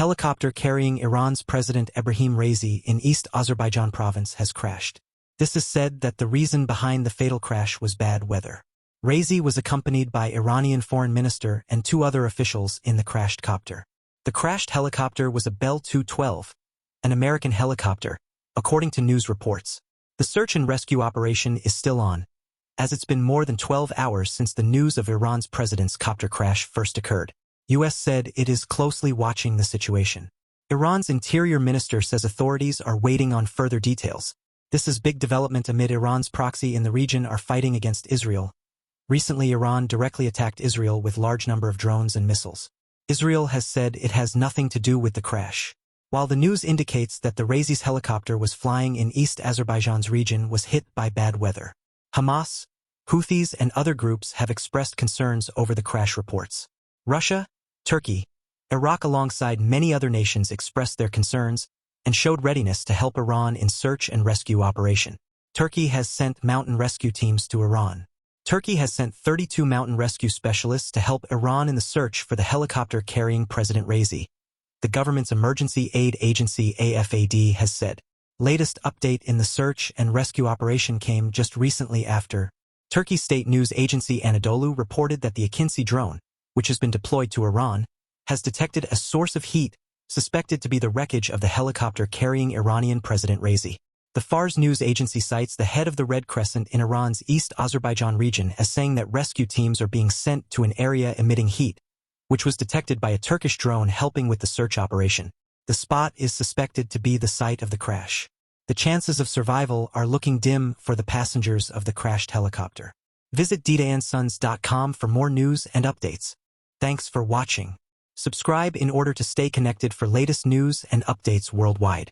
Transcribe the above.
helicopter carrying Iran's President Ebrahim Raisi in East Azerbaijan province has crashed. This is said that the reason behind the fatal crash was bad weather. Raisi was accompanied by Iranian foreign minister and 2 other officials in the crashed copter. The crashed helicopter was a Bell 212, an American helicopter, according to news reports. The search and rescue operation is still on, as it's been more than 12 hours since the news of Iran's president's copter crash first occurred. U.S. said it is closely watching the situation. Iran's interior minister says authorities are waiting on further details. This is big development amid Iran's proxy in the region are fighting against Israel. Recently, Iran directly attacked Israel with large number of drones and missiles. Israel has said it has nothing to do with the crash. While the news indicates that the Raisi's helicopter was flying in East Azerbaijan's region was hit by bad weather. Hamas, Houthis and other groups have expressed concerns over the crash reports. Russia, Turkey, Iraq alongside many other nations expressed their concerns and showed readiness to help Iran in search and rescue operation. Turkey has sent mountain rescue teams to Iran. Turkey has sent 32 mountain rescue specialists to help Iran in the search for the helicopter carrying President Raisi. The government's emergency aid agency AFAD has said. Latest update in the search and rescue operation came just recently after Turkey's state news agency Anadolu reported that the Akinci drone, which has been deployed to Iran, has detected a source of heat suspected to be the wreckage of the helicopter carrying Iranian President Raisi. The Fars news agency cites the head of the Red Crescent in Iran's East Azerbaijan region as saying that rescue teams are being sent to an area emitting heat, which was detected by a Turkish drone helping with the search operation. The spot is suspected to be the site of the crash. The chances of survival are looking dim for the passengers of the crashed helicopter. Visit ddansons.com for more news and updates. Thanks for watching. Subscribe in order to stay connected for latest news and updates worldwide.